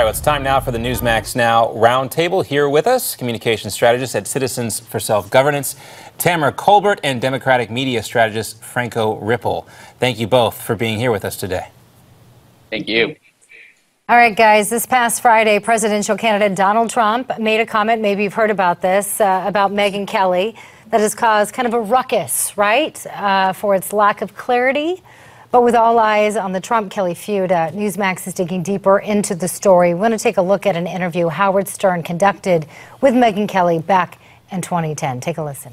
well, it's time now for the Newsmax Now Roundtable. Here with us, communication strategist at Citizens for Self-Governance, Tamara Colbert, and Democratic media strategist Franco Ripple. Thank you both for being here with us today. Thank you. All right, guys, this past Friday, presidential candidate Donald Trump made a comment, maybe you've heard about this, about Megyn Kelly, that has caused kind of a ruckus, right, for its lack of clarity. But with all eyes on the Trump-Kelly feud, Newsmax is digging deeper into the story. We want to take a look at an interview Howard Stern conducted with Megyn Kelly back in 2010. Take a listen.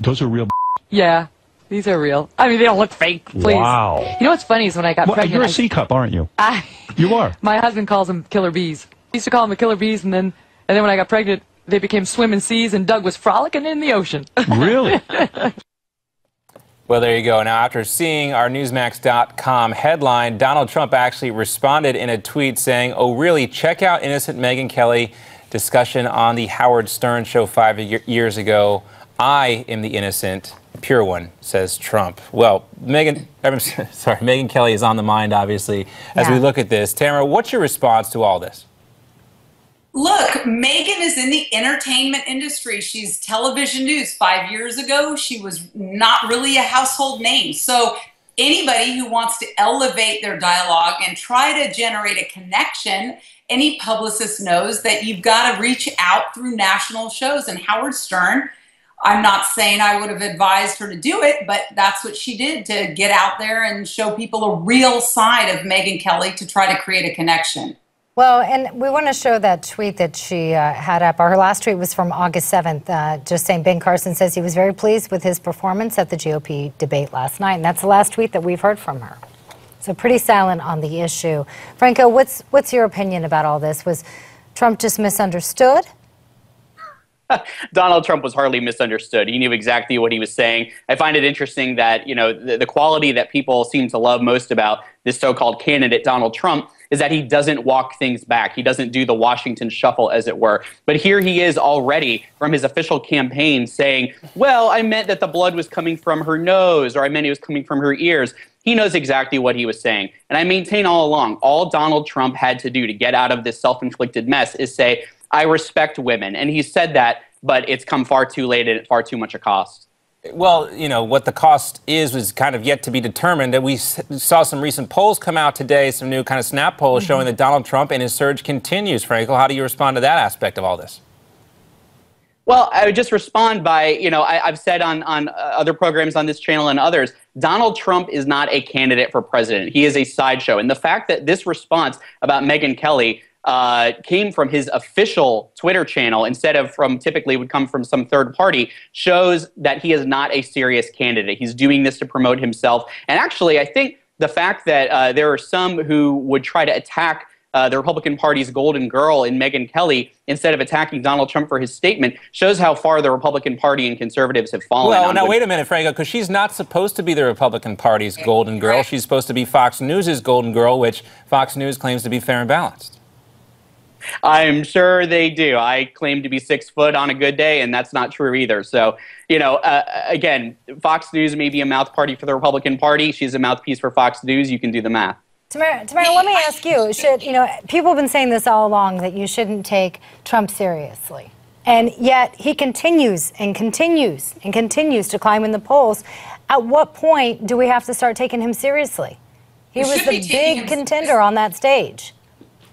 Those are real. Yeah, these are real. I mean, they don't look fake, please. Wow. You know what's funny is when I got pregnant... You're a C-cup, aren't you? You are. My husband calls them killer bees. He used to call them the killer bees, and then when I got pregnant, they became swimming seas, and Doug was frolicking in the ocean. Really? Well, there you go. Now, after seeing our Newsmax.com headline, Donald Trump actually responded in a tweet saying, "Oh, really? Check out innocent Megyn Kelly discussion on the Howard Stern show 5 years ago. I am the innocent, pure one," says Trump. Well, Megyn Kelly is on the mind, obviously, as we look at this. Tamara, what's your response to all this? Look, Megyn is in the entertainment industry. She's television news. 5 years ago, she was not really a household name. So anybody who wants to elevate their dialogue and try to generate a connection, any publicist knows that you've got to reach out through national shows. And Howard Stern, I'm not saying I would have advised her to do it, but that's what she did, to get out there and show people a real side of Megyn Kelly to try to create a connection. Well, and we want to show that tweet that she had up. Her last tweet was from August 7th, just saying Ben Carson says he was very pleased with his performance at the GOP debate last night. And that's the last tweet that we've heard from her. So pretty silent on the issue. Franco, what's your opinion about all this? Was Trump just misunderstood? Donald Trump was hardly misunderstood. He knew exactly what he was saying. I find it interesting that, you know, the quality that people seem to love most about this so-called candidate, Donald Trump, is that he doesn't walk things back. He doesn't do the Washington shuffle, as it were. But here he is already from his official campaign saying, well, I meant that the blood was coming from her nose, or I meant it was coming from her ears. He knows exactly what he was saying. And I maintain all along, all Donald Trump had to do to get out of this self-inflicted mess is say, I respect women. And he said that, but it's come far too late and at far too much a cost. Well, you know, what the cost is was kind of yet to be determined. And we saw some recent polls come out today, some new kind of snap polls showing that Donald Trump and his surge continues. Franco, how do you respond to that aspect of all this? Well, I would just respond by, you know, I've said on other programs on this channel and others, Donald Trump is not a candidate for president. He is a sideshow. And the fact that this response about Megyn Kelly came from his official Twitter channel instead of from typically would come from some third party shows that he is not a serious candidate. He's doing this to promote himself. And actually, I think the fact that there are some who would try to attack the Republican Party's golden girl in Megyn Kelly instead of attacking Donald Trump for his statement shows how far the Republican Party and conservatives have fallen. Well, now wait a minute, Franco, because she's not supposed to be the Republican Party's golden girl. She's supposed to be Fox News' golden girl, which Fox News claims to be fair and balanced. I'm sure they do. I claim to be 6 foot on a good day, and that's not true either. So, you know, again, Fox News may be a mouth party for the Republican Party. She's a mouthpiece for Fox News. You can do the math. Tamara, let me ask you, people have been saying this all along, that you shouldn't take Trump seriously. And yet he continues and continues and continues to climb in the polls. At what point do we have to start taking him seriously? He was the big contender on that stage.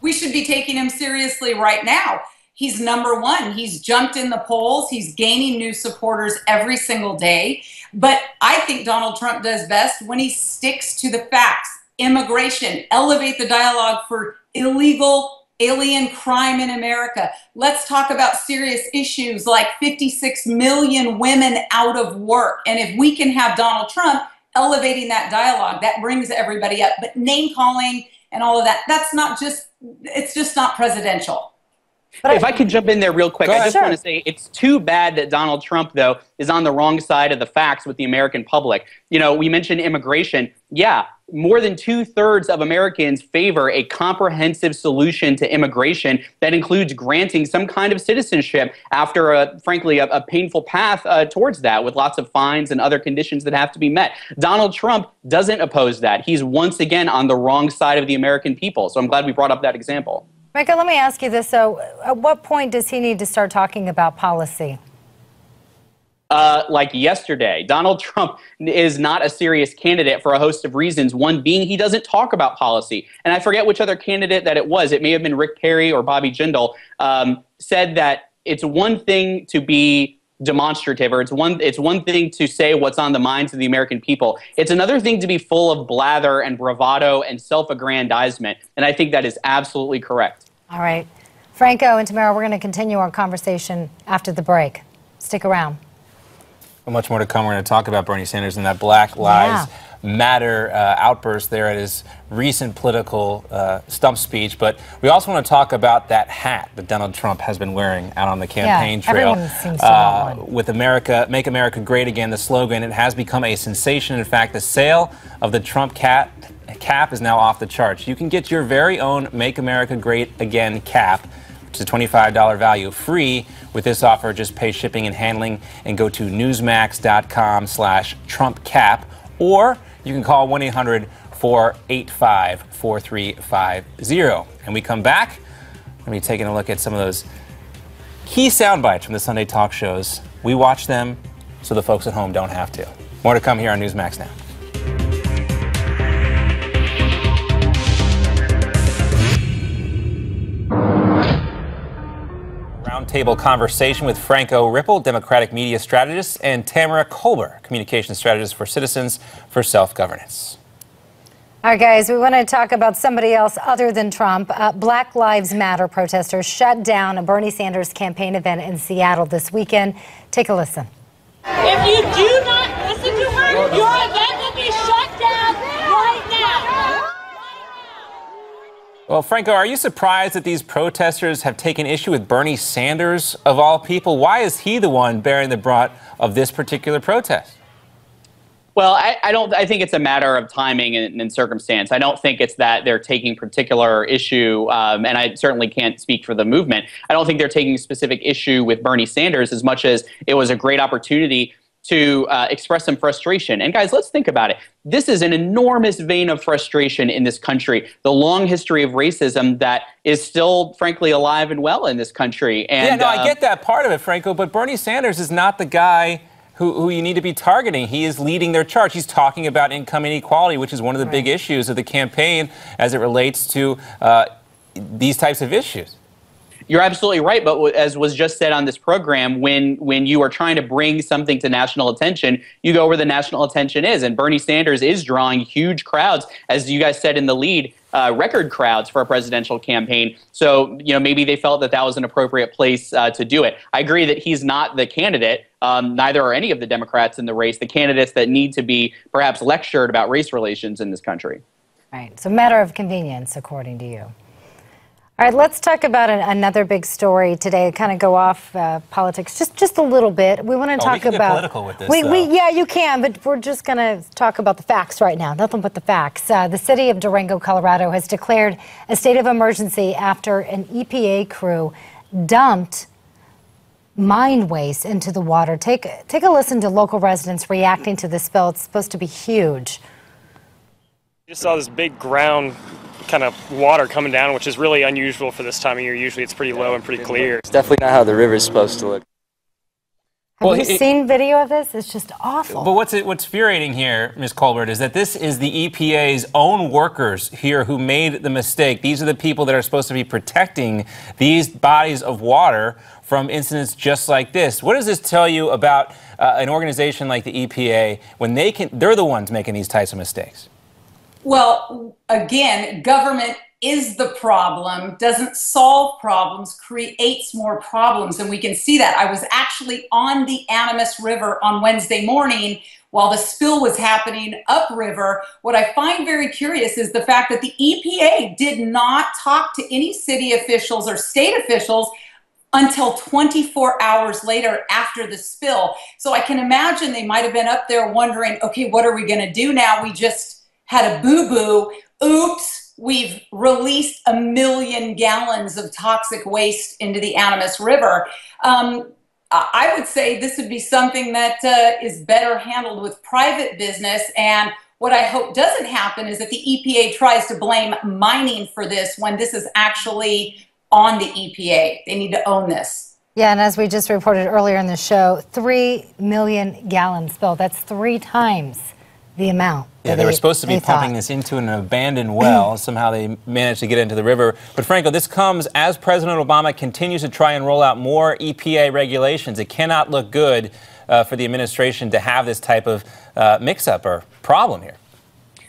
We should be taking him seriously right now. He's #1. He's jumped in the polls. He's gaining new supporters every single day. But I think Donald Trump does best when he sticks to the facts. Immigration, elevate the dialogue for illegal alien crime in America. Let's talk about serious issues like 56 million women out of work. And if we can have Donald Trump elevating that dialogue, that brings everybody up. But name calling and all of that, that's not just, it's just not presidential. But if I could jump in there real quick, I just want to say it's too bad that Donald Trump, though, is on the wrong side of the facts with the American public. You know, we mentioned immigration. Yeah, more than 2/3 of Americans favor a comprehensive solution to immigration that includes granting some kind of citizenship after, frankly, a painful path towards that with lots of fines and other conditions that have to be met. Donald Trump doesn't oppose that. He's once again on the wrong side of the American people. So I'm glad we brought up that example. Franco, let me ask you this. So at what point does he need to start talking about policy? Like yesterday. Donald Trump is not a serious candidate for a host of reasons. One being he doesn't talk about policy. And I forget which other candidate that it was. It may have been Rick Perry or Bobby Jindal, said that it's one thing to be demonstrative, or it's one thing to say what's on the minds of the American people. It's another thing to be full of blather and bravado and self-aggrandizement. And I think that is absolutely correct. All right. Franco and Tamara, we're going to continue our conversation after the break. Stick around. Well, much more to come. We're going to talk about Bernie Sanders and that Black Lives Matter outburst there at his recent political stump speech. But we also want to talk about that hat that Donald Trump has been wearing out on the campaign trail. Everyone seems to want one. With America, Make America Great Again, the slogan, it has become a sensation. In fact, the sale of the Trump cap is now off the charts. You can get your very own Make America Great Again cap, which is a $25 value, free with this offer. Just pay shipping and handling and go to newsmax.com/TrumpCap, or you can call 1-800-485-4350. And we come back, we'll be taking a look at some of those key sound bites from the Sunday talk shows. We watch them so the folks at home don't have to. More to come here on Newsmax Now. Roundtable conversation with Franco Ripple, Democratic media strategist, and Tamara Colbert, communications strategist for Citizens for Self-Governance. All right, guys, we want to talk about somebody else other than Trump. Black Lives Matter protesters shut down a Bernie Sanders campaign event in Seattle this weekend. Take a listen. If you do not listen to her, your event will be shut down right now. Well, Franco, are you surprised that these protesters have taken issue with Bernie Sanders, of all people? Why is he the one bearing the brunt of this particular protest? Well, I think it's a matter of timing and circumstance. I don't think it's that they're taking particular issue, and I certainly can't speak for the movement. I don't think they're taking specific issue with Bernie Sanders as much as it was a great opportunity to express some frustration. And guys, let's think about it. This is an enormous vein of frustration in this country. The long history of racism that is still, frankly, alive and well in this country. And, yeah, no, I get that part of it, Franco, but Bernie Sanders is not the guy who you need to be targeting. He is leading their charge. He's talking about income inequality, which is one of the big issues of the campaign as it relates to these types of issues. You're absolutely right, but as was just said on this program, when you are trying to bring something to national attention, you go where the national attention is. And Bernie Sanders is drawing huge crowds, as you guys said in the lead, record crowds for a presidential campaign. So, maybe they felt that that was an appropriate place to do it. I agree that he's not the candidate. Neither are any of the Democrats in the race, the candidates that need to be perhaps lectured about race relations in this country. Right. It's a matter of convenience, according to you. All right, let's talk about another big story today. Kind of go off politics just a little bit. We want to talk we can about get political with this. Yeah, you can, but we're just going to talk about the facts right now. Nothing but the facts. The city of Durango, Colorado, has declared a state of emergency after an EPA crew dumped mine waste into the water. Take a listen to local residents reacting to this spill. It's supposed to be huge. You just saw this big ground kind of water coming down, which is really unusual for this time of year. Usually it's pretty low and pretty clear. It's definitely not how the river's supposed to look. Have you seen video of this? It's just awful. But what's infuriating here, Ms. Colbert, is that this is the EPA's own workers here who made the mistake. These are the people that are supposed to be protecting these bodies of water from incidents just like this. What does this tell you about an organization like the EPA when they're the ones making these types of mistakes? Well, again, government is the problem, doesn't solve problems, creates more problems, and we can see that. I was actually on the Animas River on Wednesday morning while the spill was happening upriver. What I find very curious is the fact that the EPA did not talk to any city officials or state officials until 24 hours later after the spill. So I can imagine they might have been up there wondering, okay, what are we going to do now? We just had a boo-boo. Oops, we've released 1 million gallons of toxic waste into the Animas River. I would say this would be something that is better handled with private business. And What I hope doesn't happen is that the EPA tries to blame mining for this when this is actually on the EPA. They need to own this. Yeah, and as we just reported earlier in the show, 3 million gallons spilled. That's 3 times the amount. Yeah, they were supposed to be pumping this into an abandoned well. Somehow they managed to get into the river. But Franco, this comes as President Obama continues to try and roll out more EPA regulations. It cannot look good for the administration to have this type of mix-up or problem here.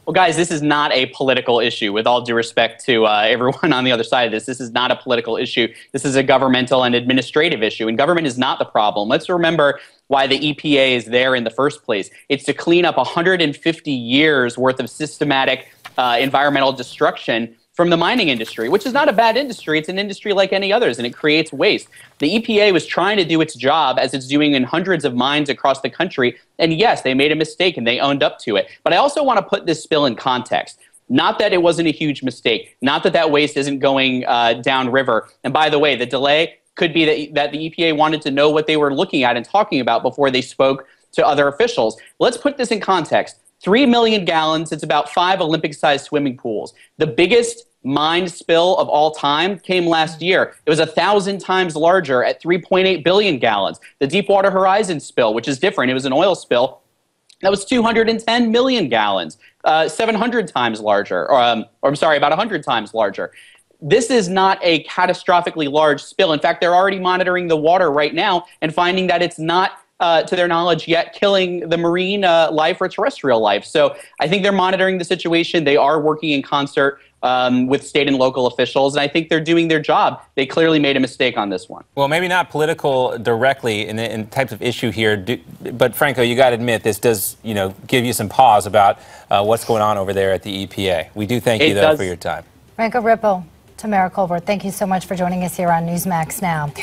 Well, guys, this is not a political issue. With all due respect to everyone on the other side of this is not a political issue. This is a governmental and administrative issue, and government is not the problem. Let's remember why the EPA is there in the first place. It's to clean up 150 years worth of systematic environmental destruction from the mining industry, which is not a bad industry. It's an industry like any others, and it creates waste. The EPA was trying to do its job, as it's doing in hundreds of mines across the country, and yes, they made a mistake and they owned up to it. But I also want to put this spill in context. Not that it wasn't a huge mistake, not that that waste isn't going downriver. And by the way, the delay could be that the EPA wanted to know what they were looking at and talking about before they spoke to other officials. Let's put this in context. 3 million gallons, it's about 5 Olympic-sized swimming pools. The biggest mine spill of all time came last year. It was 1,000 times larger at 3.8 billion gallons. The Deepwater Horizon spill, which is different, it was an oil spill, that was 210 million gallons, 700 times larger, or I'm sorry, about 100 times larger. This is not a catastrophically large spill. In fact, they're already monitoring the water right now and finding that it's not to their knowledge yet killing the marine life or terrestrial life. So I think they're monitoring the situation. They are working in concert with state and local officials, and I think they're doing their job. They clearly made a mistake on this one. Well, maybe not political directly in types of issue here, but Franco, you got to admit this does, give you some pause about what's going on over there at the EPA. We do thank you, though, for your time. Franco Ripple, Tamara Colbert, thank you so much for joining us here on Newsmax Now.